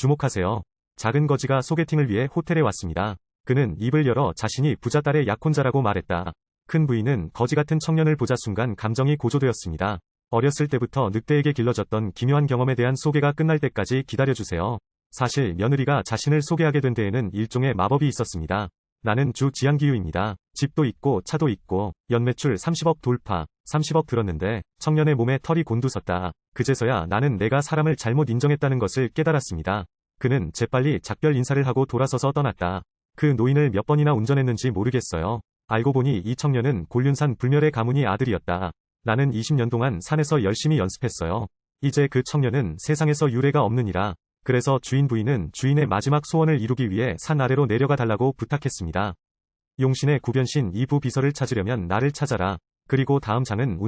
주목하세요. 작은 거지가 소개팅을 위해 호텔에 왔습니다. 그는 입을 열어 자신이 부자 딸의 약혼자라고 말했다. 큰 부인은 거지 같은 청년을 보자 순간 감정이 고조되었습니다. 어렸을 때부터 늑대에게 길러졌던 기묘한 경험에 대한 소개가 끝날 때까지 기다려주세요. 사실 며느리가 자신을 소개하게 된 데에는 일종의 마법이 있었습니다. 나는 주 지한기유입니다. 집도 있고 차도 있고 연매출 30억 돌파, 30억 들었는데 청년의 몸에 털이 곤두섰다. 그제서야 나는 내가 사람을 잘못 인정했다는 것을 깨달았습니다. 그는 재빨리 작별 인사를 하고 돌아서서 떠났다. 그 노인을 몇 번이나 운전했는지 모르겠어요. 알고 보니 이 청년은 곤륜산 불멸의 가문이 아들이었다. 나는 20년 동안 산에서 열심히 연습했어요. 이제 그 청년은 세상에서 유례가 없느니라. 그래서 주인 부인은 주인의 마지막 소원을 이루기 위해 산 아래로 내려가 달라고 부탁했습니다. 용신의 구변신 이부 비서를 찾으려면 나를 찾아라. 그리고 다음 장은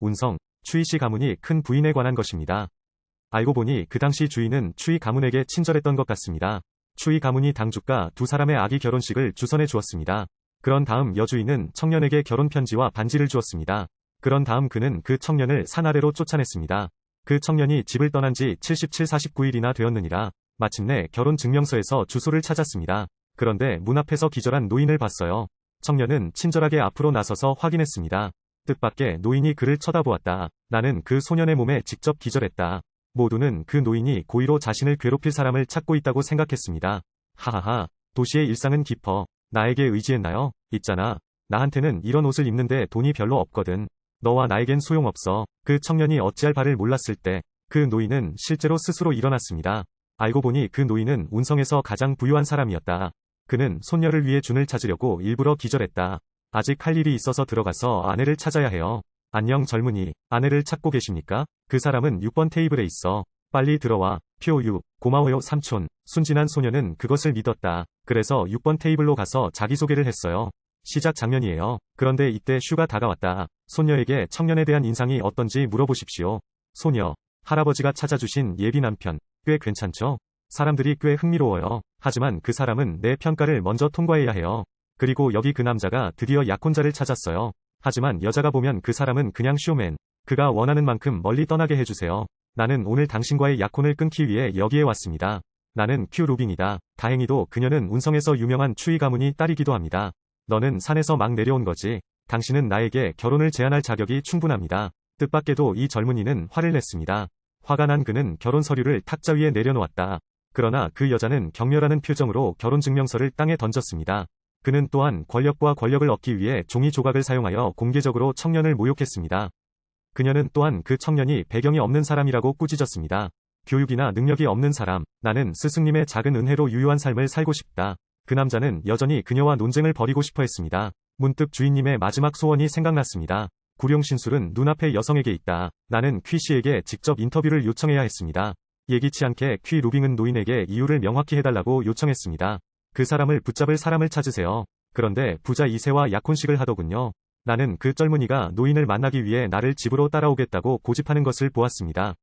운성, 추이씨 가문이 큰 부인에 관한 것입니다. 알고 보니 그 당시 주인은 추이 가문에게 친절했던 것 같습니다. 추이 가문이 당주가 두 사람의 아기 결혼식을 주선해 주었습니다. 그런 다음 여주인은 청년에게 결혼 편지와 반지를 주었습니다. 그런 다음 그는 그 청년을 산 아래로 쫓아냈습니다. 그 청년이 집을 떠난 지 77, 49일이나 되었느니라. 마침내 결혼 증명서에서 주소를 찾았습니다. 그런데 문 앞에서 기절한 노인을 봤어요. 청년은 친절하게 앞으로 나서서 확인했습니다. 뜻밖의 노인이 그를 쳐다보았다. 나는 그 소년의 몸에 직접 기절했다. 모두는 그 노인이 고의로 자신을 괴롭힐 사람을 찾고 있다고 생각했습니다. 하하하, 도시의 일상은 깊어. 나에게 의지했나요? 있잖아. 나한테는 이런 옷을 입는데 돈이 별로 없거든. 너와 나에겐 소용없어. 그 청년이 어찌할 바를 몰랐을 때 그 노인은 실제로 스스로 일어났습니다. 알고 보니 그 노인은 운성에서 가장 부유한 사람이었다. 그는 손녀를 위해 준을 찾으려고 일부러 기절했다. 아직 할 일이 있어서 들어가서 아내를 찾아야 해요. 안녕 젊은이, 아내를 찾고 계십니까? 그 사람은 6번 테이블에 있어. 빨리 들어와. 표유, 고마워요 삼촌. 순진한 소녀는 그것을 믿었다. 그래서 6번 테이블로 가서 자기소개를 했어요. 시작 장면이에요. 그런데 이때 슈가 다가왔다. 손녀에게 청년에 대한 인상이 어떤지 물어보십시오. 소녀, 할아버지가 찾아주신 예비 남편, 꽤 괜찮죠? 사람들이 꽤 흥미로워요. 하지만 그 사람은 내 평가를 먼저 통과해야 해요. 그리고 여기 그 남자가 드디어 약혼자를 찾았어요. 하지만 여자가 보면 그 사람은 그냥 쇼맨. 그가 원하는 만큼 멀리 떠나게 해주세요. 나는 오늘 당신과의 약혼을 끊기 위해 여기에 왔습니다. 나는 큐 루빙이다. 다행히도 그녀는 운성에서 유명한 추이 가문이 딸이기도 합니다. 너는 산에서 막 내려온 거지. 당신은 나에게 결혼을 제안할 자격이 충분합니다. 뜻밖에도 이 젊은이는 화를 냈습니다. 화가 난 그는 결혼 서류를 탁자 위에 내려놓았다. 그러나 그 여자는 경멸하는 표정으로 결혼증명서를 땅에 던졌습니다. 그는 또한 권력과 권력을 얻기 위해 종이 조각을 사용하여 공개적으로 청년을 모욕했습니다. 그녀는 또한 그 청년이 배경이 없는 사람이라고 꾸짖었습니다. 교육이나 능력이 없는 사람, 나는 스승님의 작은 은혜로 유유한 삶을 살고 싶다. 그 남자는 여전히 그녀와 논쟁을 벌이고 싶어 했습니다. 문득 주인님의 마지막 소원이 생각났습니다. 구룡신술은 눈앞의 여성에게 있다. 나는 퀴 씨에게 직접 인터뷰를 요청해야 했습니다. 예기치 않게 퀴 루빙은 노인에게 이유를 명확히 해달라고 요청했습니다. 그 사람을 붙잡을 사람을 찾으세요. 그런데 부자 2세와 약혼식을 하더군요. 나는 그 젊은이가 노인을 만나기 위해 나를 집으로 따라오겠다고 고집하는 것을 보았습니다.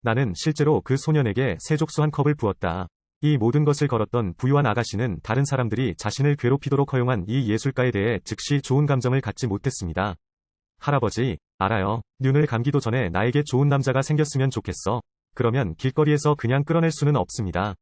나는 실제로 그 소년에게 세족수 한 컵을 부었다. 이 모든 것을 걸었던 부유한 아가씨는 다른 사람들이 자신을 괴롭히도록 허용한 이 예술가에 대해 즉시 좋은 감정을 갖지 못했습니다. 할아버지, 알아요. 눈을 감기도 전에 나에게 좋은 남자가 생겼으면 좋겠어. 그러면 길거리에서 그냥 끌어낼 수는 없습니다.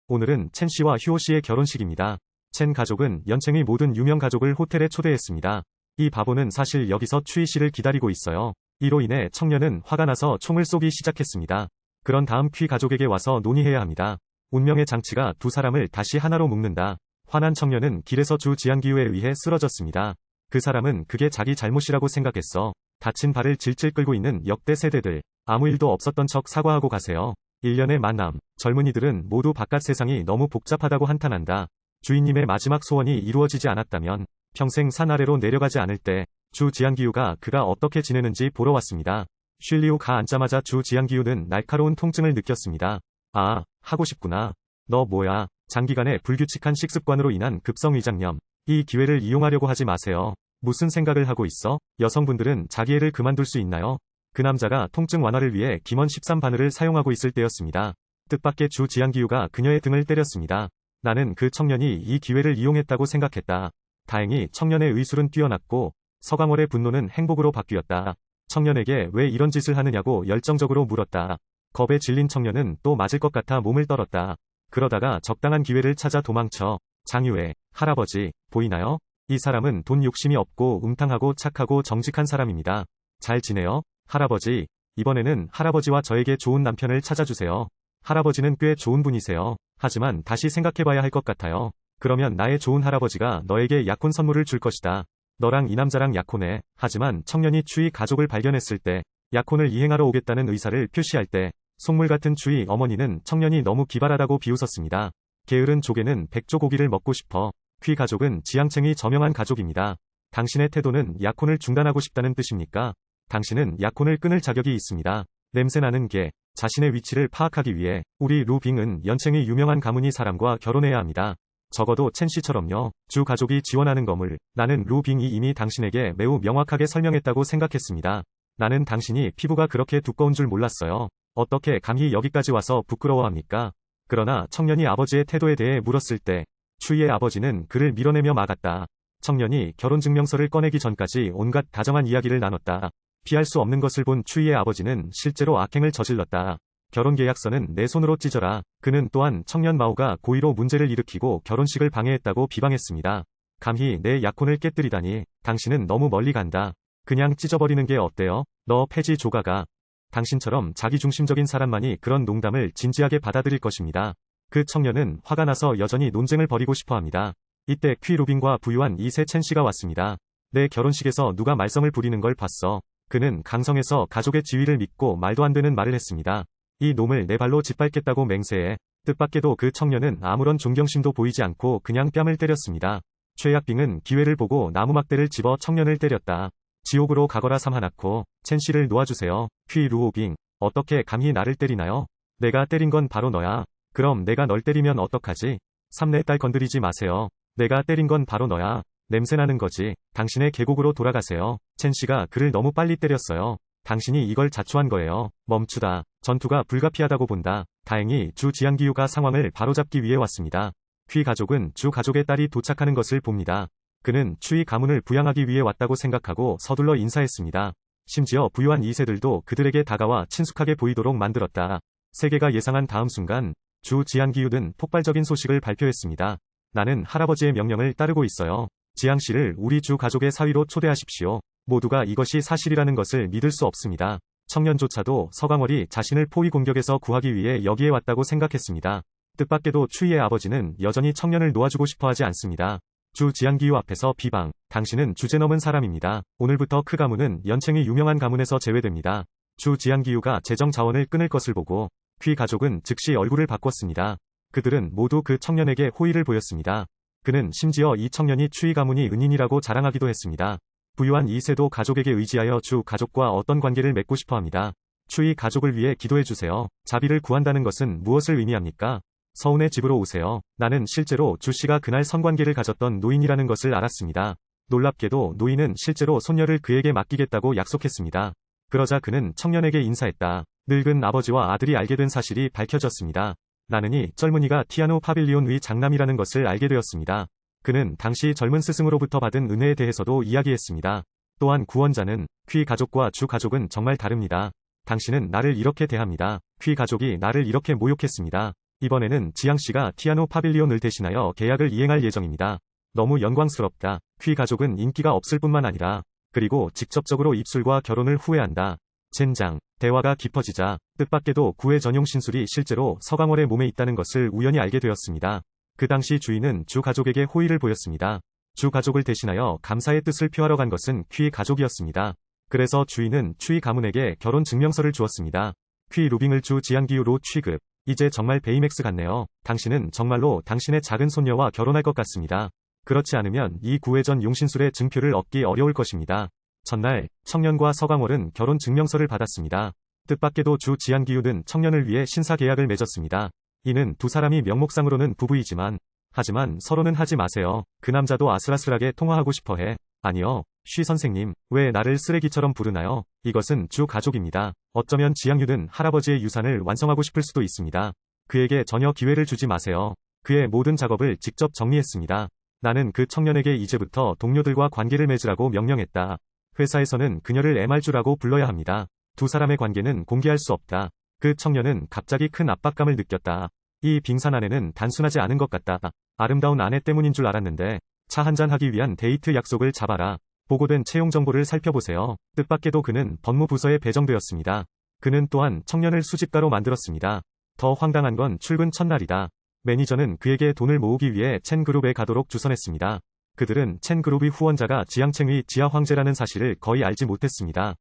오늘은 첸 씨와 휴오 씨의 결혼식입니다. 첸 가족은 연챙의 모든 유명 가족을 호텔에 초대했습니다. 이 바보는 사실 여기서 추이 씨를 기다리고 있어요. 이로 인해 청년은 화가 나서 총을 쏘기 시작했습니다. 그런 다음 퀴 가족에게 와서 논의해야 합니다. 운명의 장치가 두 사람을 다시 하나로 묶는다. 화난 청년은 길에서 주 지한기후에 의해 쓰러졌습니다. 그 사람은 그게 자기 잘못이라고 생각했어. 다친 발을 질질 끌고 있는 역대 세대들. 아무 일도 없었던 척 사과하고 가세요. 1년의 만남. 젊은이들은 모두 바깥 세상이 너무 복잡하다고 한탄한다. 주인님의 마지막 소원이 이루어지지 않았다면 평생 산 아래로 내려가지 않을 때 주 지한기후가 그가 어떻게 지내는지 보러 왔습니다. 쉴리 후 가앉자마자 주 지한기후는 날카로운 통증을 느꼈습니다. 아, 하고 싶구나. 너 뭐야. 장기간의 불규칙한 식습관으로 인한 급성 위장염. 이 기회를 이용하려고 하지 마세요. 무슨 생각을 하고 있어? 여성분들은 자기 애를 그만둘 수 있나요? 그 남자가 통증 완화를 위해 김원 13바늘을 사용하고 있을 때였습니다. 뜻밖의 주 지한기후가 그녀의 등을 때렸습니다. 나는 그 청년이 이 기회를 이용했다고 생각했다. 다행히 청년의 의술은 뛰어났고 서강월의 분노는 행복으로 바뀌었다. 청년에게 왜 이런 짓을 하느냐고 열정적으로 물었다. 겁에 질린 청년은 또 맞을 것 같아 몸을 떨었다. 그러다가 적당한 기회를 찾아 도망쳐. 장유애, 할아버지, 보이나요? 이 사람은 돈 욕심이 없고 음탕하고 착하고 정직한 사람입니다. 잘 지내요? 할아버지, 이번에는 할아버지와 저에게 좋은 남편을 찾아주세요. 할아버지는 꽤 좋은 분이세요. 하지만 다시 생각해봐야 할 것 같아요. 그러면 나의 좋은 할아버지가 너에게 약혼 선물을 줄 것이다. 너랑 이 남자랑 약혼해. 하지만 청년이 추위 가족을 발견했을 때, 약혼을 이행하러 오겠다는 의사를 표시할 때, 속물 같은 추위 어머니는 청년이 너무 기발하다고 비웃었습니다. 게으른 조개는 백조고기를 먹고 싶어. 퀴 가족은 지향층이 저명한 가족입니다. 당신의 태도는 약혼을 중단하고 싶다는 뜻입니까? 당신은 약혼을 끊을 자격이 있습니다. 냄새나는 게, 자신의 위치를 파악하기 위해, 우리 루빙은 연챙이 유명한 가문이 사람과 결혼해야 합니다. 적어도 첸 씨처럼요. 주 가족이 지원하는 건물. 나는 루빙이 이미 당신에게 매우 명확하게 설명했다고 생각했습니다. 나는 당신이 피부가 그렇게 두꺼운 줄 몰랐어요. 어떻게 감히 여기까지 와서 부끄러워합니까? 그러나 청년이 아버지의 태도에 대해 물었을 때, 추이의 아버지는 그를 밀어내며 막았다. 청년이 결혼증명서를 꺼내기 전까지 온갖 다정한 이야기를 나눴다. 피할 수 없는 것을 본 추이의 아버지는 실제로 악행을 저질렀다. 결혼계약서는 내 손으로 찢어라. 그는 또한 청년 마오가 고의로 문제를 일으키고 결혼식을 방해했다고 비방했습니다. 감히 내 약혼을 깨뜨리다니, 당신은 너무 멀리 간다. 그냥 찢어버리는 게 어때요? 너 폐지 조가가. 당신처럼 자기중심적인 사람만이 그런 농담을 진지하게 받아들일 것입니다. 그 청년은 화가 나서 여전히 논쟁을 벌이고 싶어합니다. 이때 퀴 루빙과 부유한 2세 첸 씨가 왔습니다. 내 결혼식에서 누가 말썽을 부리는 걸 봤어. 그는 강성해서 가족의 지위를 믿고 말도 안 되는 말을 했습니다. 이 놈을 내 발로 짓밟겠다고 맹세해. 뜻밖에도 그 청년은 아무런 존경심도 보이지 않고 그냥 뺨을 때렸습니다. 최약빙은 기회를 보고 나무막대를 집어 청년을 때렸다. 지옥으로 가거라 삼하나코. 첸 씨를 놓아주세요. 퀴 루오빙. 어떻게 감히 나를 때리나요? 내가 때린 건 바로 너야. 그럼 내가 널 때리면 어떡하지? 삼내 딸 건드리지 마세요. 내가 때린 건 바로 너야. 냄새나는 거지. 당신의 계곡으로 돌아가세요. 첸 씨가 그를 너무 빨리 때렸어요. 당신이 이걸 자초한 거예요. 멈추다. 전투가 불가피하다고 본다. 다행히 주 지안기유가 상황을 바로잡기 위해 왔습니다. 퀴 가족은 주 가족의 딸이 도착하는 것을 봅니다. 그는 추이 가문을 부양하기 위해 왔다고 생각하고 서둘러 인사했습니다. 심지어 부유한 2세들도 그들에게 다가와 친숙하게 보이도록 만들었다. 세계가 예상한 다음 순간, 주 지안기유는 폭발적인 소식을 발표했습니다. 나는 할아버지의 명령을 따르고 있어요. 지양 씨를 우리 주 가족의 사위로 초대하십시오. 모두가 이것이 사실이라는 것을 믿을 수 없습니다. 청년조차도 서강월이 자신을 포위 공격에서 구하기 위해 여기에 왔다고 생각했습니다. 뜻밖에도 추이의 아버지는 여전히 청년을 놓아주고 싶어 하지 않습니다. 주 지안기유 앞에서 비방. 당신은 주제넘은 사람입니다. 오늘부터 크 가문은 연챙이 유명한 가문에서 제외됩니다. 주 지안기유가 재정 자원을 끊을 것을 보고 퀴 가족은 즉시 얼굴을 바꿨습니다. 그들은 모두 그 청년에게 호의를 보였습니다. 그는 심지어 이 청년이 추이 가문이 은인이라고 자랑하기도 했습니다. 부유한 2세도 가족에게 의지하여 주 가족과 어떤 관계를 맺고 싶어 합니다. 추이 가족을 위해 기도해주세요. 자비를 구한다는 것은 무엇을 의미합니까? 서운의 집으로 오세요. 나는 실제로 주 씨가 그날 성관계를 가졌던 노인이라는 것을 알았습니다. 놀랍게도 노인은 실제로 손녀를 그에게 맡기겠다고 약속했습니다. 그러자 그는 청년에게 인사했다. 늙은 아버지와 아들이 알게 된 사실이 밝혀졌습니다. 나는 이 젊은이가 티아노 파빌리온 의 장남이라는 것을 알게 되었습니다. 그는 당시 젊은 스승으로부터 받은 은혜에 대해서도 이야기했습니다. 또한 구원자는 퀴 가족과 주 가족은 정말 다릅니다. 당신은 나를 이렇게 대합니다. 퀴 가족이 나를 이렇게 모욕했습니다. 이번에는 지양 씨가 티아노 파빌리온을 대신하여 계약을 이행할 예정입니다. 너무 영광스럽다. 퀴 가족은 인기가 없을 뿐만 아니라 그리고 직접적으로 입술과 결혼을 후회한다. 젠장. 대화가 깊어지자 뜻밖에도 구애 전용 신술이 실제로 서강월의 몸에 있다는 것을 우연히 알게 되었습니다. 그 당시 주인은 주 가족에게 호의를 보였습니다. 주 가족을 대신하여 감사의 뜻을 표하러 간 것은 퀴 가족이었습니다. 그래서 주인은 추이 가문에게 결혼 증명서를 주었습니다. 퀴 루빙을 주 지안기유로 취급. 이제 정말 베이맥스 같네요. 당신은 정말로 당신의 작은 손녀와 결혼할 것 같습니다. 그렇지 않으면 이 구애전 용신술의 증표를 얻기 어려울 것입니다. 첫날, 청년과 서강월은 결혼 증명서를 받았습니다. 뜻밖에도 주 지안기유는 청년을 위해 신사 계약을 맺었습니다. 이는 두 사람이 명목상으로는 부부이지만, 하지만 서로는 하지 마세요. 그 남자도 아슬아슬하게 통화하고 싶어 해. 아니요. 쉬 선생님, 왜 나를 쓰레기처럼 부르나요? 이것은 주 가족입니다. 어쩌면 지양유는 할아버지의 유산을 완성하고 싶을 수도 있습니다. 그에게 전혀 기회를 주지 마세요. 그의 모든 작업을 직접 정리했습니다. 나는 그 청년에게 이제부터 동료들과 관계를 맺으라고 명령했다. 회사에서는 그녀를 MR주라고 불러야 합니다. 두 사람의 관계는 공개할 수 없다. 그 청년은 갑자기 큰 압박감을 느꼈다. 이 빙산 아내는 단순하지 않은 것 같다. 아름다운 아내 때문인 줄 알았는데 차 한잔 하기 위한 데이트 약속을 잡아라. 보고된 채용 정보를 살펴보세요. 뜻밖에도 그는 법무부서에 배정되었습니다. 그는 또한 청년을 수집가로 만들었습니다. 더 황당한 건 출근 첫날이다. 매니저는 그에게 돈을 모으기 위해 첸그룹에 가도록 주선했습니다. 그들은 첸그룹의 후원자가 지양챙의 지하 황제라는 사실을 거의 알지 못했습니다.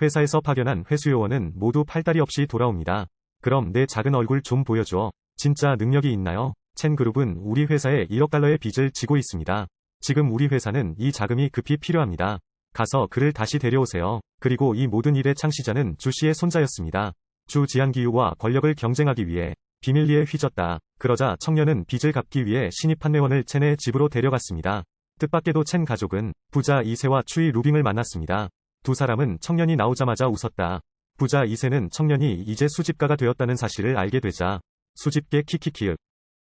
회사에서 파견한 회수요원은 모두 팔다리 없이 돌아옵니다. 그럼 내 작은 얼굴 좀 보여줘. 진짜 능력이 있나요? 첸그룹은 우리 회사에 1억 달러의 빚을 지고 있습니다. 지금 우리 회사는 이 자금이 급히 필요합니다. 가서 그를 다시 데려오세요. 그리고 이 모든 일의 창시자는 주 씨의 손자였습니다. 주 지한기유와 권력을 경쟁하기 위해 비밀리에 휘졌다. 그러자 청년은 빚을 갚기 위해 신입 판매원을 첸의 집으로 데려갔습니다. 뜻밖에도 첸 가족은 부자 이세와 추이 루빙을 만났습니다. 두 사람은 청년이 나오자마자 웃었다. 부자 이세는 청년이 이제 수집가가 되었다는 사실을 알게 되자 수집계 키키키윽.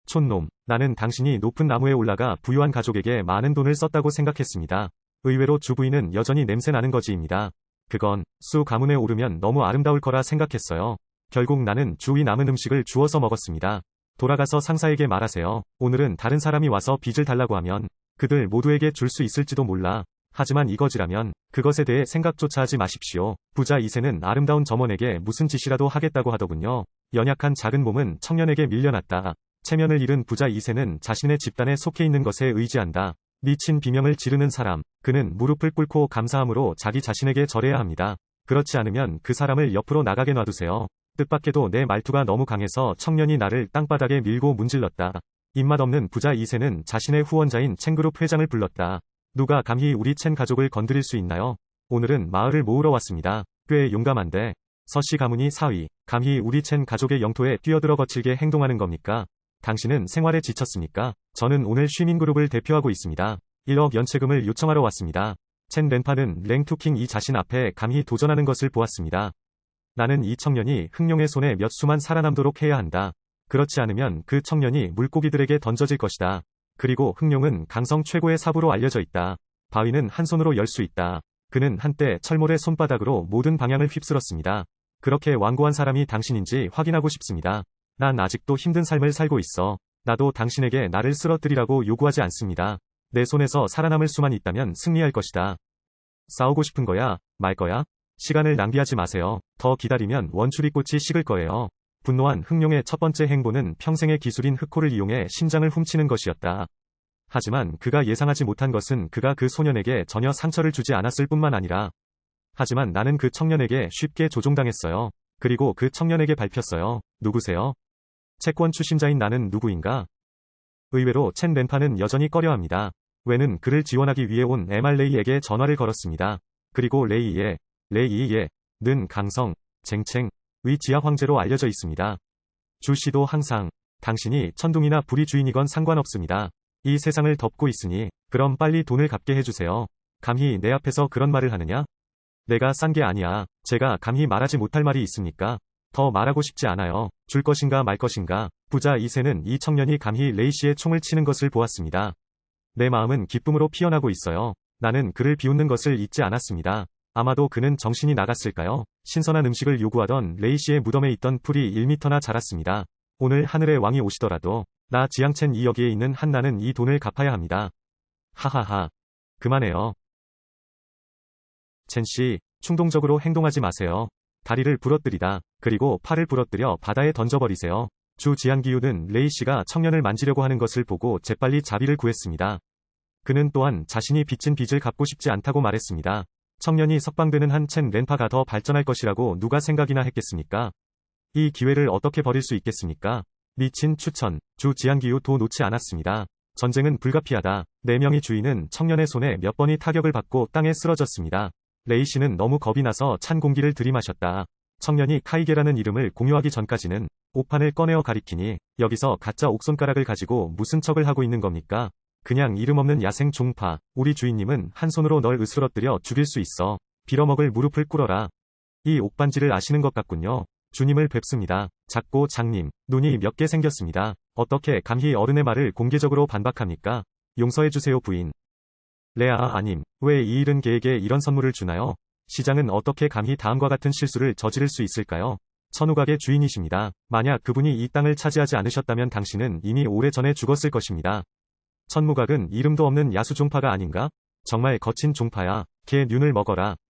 촌놈, 나는 당신이 높은 나무에 올라가 부유한 가족에게 많은 돈을 썼다고 생각했습니다. 의외로 주부인은 여전히 냄새나는 거지입니다. 그건 수 가문에 오르면 너무 아름다울 거라 생각했어요. 결국 나는 주위 남은 음식을 주워서 먹었습니다. 돌아가서 상사에게 말하세요. 오늘은 다른 사람이 와서 빚을 달라고 하면 그들 모두에게 줄 수 있을지도 몰라. 하지만 이거지라면 그것에 대해 생각조차 하지 마십시오. 부자 이세는 아름다운 점원에게 무슨 짓이라도 하겠다고 하더군요. 연약한 작은 몸은 청년에게 밀려났다. 체면을 잃은 부자 이세는 자신의 집단에 속해 있는 것에 의지한다. 미친 비명을 지르는 사람, 그는 무릎을 꿇고 감사함으로 자기 자신에게 절해야 합니다. 그렇지 않으면 그 사람을 옆으로 나가게 놔두세요. 뜻밖에도 내 말투가 너무 강해서 청년이 나를 땅바닥에 밀고 문질렀다. 입맛 없는 부자 이세는 자신의 후원자인 첸그룹 회장을 불렀다. 누가 감히 우리 첸 가족을 건드릴 수 있나요? 오늘은 마을을 모으러 왔습니다. 꽤 용감한데. 서씨 가문이 사위, 감히 우리 첸 가족의 영토에 뛰어들어 거칠게 행동하는 겁니까? 당신은 생활에 지쳤습니까? 저는 오늘 쉬민그룹을 대표하고 있습니다. 1억 연체금을 요청하러 왔습니다. 첸 렌파는 랭투킹 이 자신 앞에 감히 도전하는 것을 보았습니다. 나는 이 청년이 흑룡의 손에 몇 수만 살아남도록 해야 한다. 그렇지 않으면 그 청년이 물고기들에게 던져질 것이다. 그리고 흑룡은 강성 최고의 사부로 알려져 있다. 바위는 한 손으로 열 수 있다. 그는 한때 철모래 손바닥으로 모든 방향을 휩쓸었습니다. 그렇게 완고한 사람이 당신인지 확인하고 싶습니다. 난 아직도 힘든 삶을 살고 있어. 나도 당신에게 나를 쓰러뜨리라고 요구하지 않습니다. 내 손에서 살아남을 수만 있다면 승리할 것이다. 싸우고 싶은 거야? 말 거야? 시간을 낭비하지 마세요. 더 기다리면 원추리꽃이 식을 거예요. 분노한 흑룡의 첫 번째 행보는 평생의 기술인 흑호를 이용해 심장을 훔치는 것이었다. 하지만 그가 예상하지 못한 것은 그가 그 소년에게 전혀 상처를 주지 않았을 뿐만 아니라 하지만 나는 그 청년에게 쉽게 조종당했어요. 그리고 그 청년에게 밟혔어요. 누구세요? 채권 추심자인 나는 누구인가? 의외로 첸 렌파는 여전히 꺼려합니다. 웨는 그를 지원하기 위해 온 MR 레이에게 전화를 걸었습니다. 그리고 레이의,는 강성, 쟁챙의 지하 황제로 알려져 있습니다. 주 씨도 항상 당신이 천둥이나 불이 주인이건 상관없습니다. 이 세상을 덮고 있으니 그럼 빨리 돈을 갚게 해주세요. 감히 내 앞에서 그런 말을 하느냐? 내가 싼 게 아니야. 제가 감히 말하지 못할 말이 있습니까? 더 말하고 싶지 않아요. 줄 것인가 말 것인가. 부자 이세는 이 청년이 감히 레이 씨의 총을 치는 것을 보았습니다. 내 마음은 기쁨으로 피어나고 있어요. 나는 그를 비웃는 것을 잊지 않았습니다. 아마도 그는 정신이 나갔을까요? 신선한 음식을 요구하던 레이 씨의 무덤에 있던 풀이 1미터나 자랐습니다. 오늘 하늘의 왕이 오시더라도 나 지양첸 이 여기에 있는 한나는 이 돈을 갚아야 합니다. 하하하. 그만해요. 첸 씨, 충동적으로 행동하지 마세요. 다리를 부러뜨리다. 그리고 팔을 부러뜨려 바다에 던져버리세요. 주 지한기유는 레이 씨가 청년을 만지려고 하는 것을 보고 재빨리 자비를 구했습니다. 그는 또한 자신이 빚진 빚을 갚고 싶지 않다고 말했습니다. 청년이 석방되는 한 첸 렌파가 더 발전할 것이라고 누가 생각이나 했겠습니까? 이 기회를 어떻게 버릴 수 있겠습니까? 미친 추천, 주 지한기유 도 놓지 않았습니다. 전쟁은 불가피하다. 4명의 주인은 청년의 손에 몇 번이 타격을 받고 땅에 쓰러졌습니다. 레이 씨는 너무 겁이 나서 찬 공기를 들이마셨다. 청년이 카이게라는 이름을 공유하기 전까지는 옥판을 꺼내어 가리키니 여기서 가짜 옥손가락을 가지고 무슨 척을 하고 있는 겁니까? 그냥 이름 없는 야생 종파. 우리 주인님은 한 손으로 널 으스러뜨려 죽일 수 있어. 빌어먹을 무릎을 꿇어라. 이 옥반지를 아시는 것 같군요. 주님을 뵙습니다. 작고 장님, 눈이 몇 개 생겼습니다. 어떻게 감히 어른의 말을 공개적으로 반박합니까? 용서해주세요 부인. 레아 아님, 왜 이 잃은 개에게 이런 선물을 주나요? 시장은 어떻게 감히 다음과 같은 실수를 저지를 수 있을까요? 천우각의 주인이십니다. 만약 그분이 이 땅을 차지하지 않으셨다면 당신은 이미 오래전에 죽었을 것입니다. 천무각은 이름도 없는 야수 종파가 아닌가? 정말 거친 종파야. 걔 뮨을 먹어라.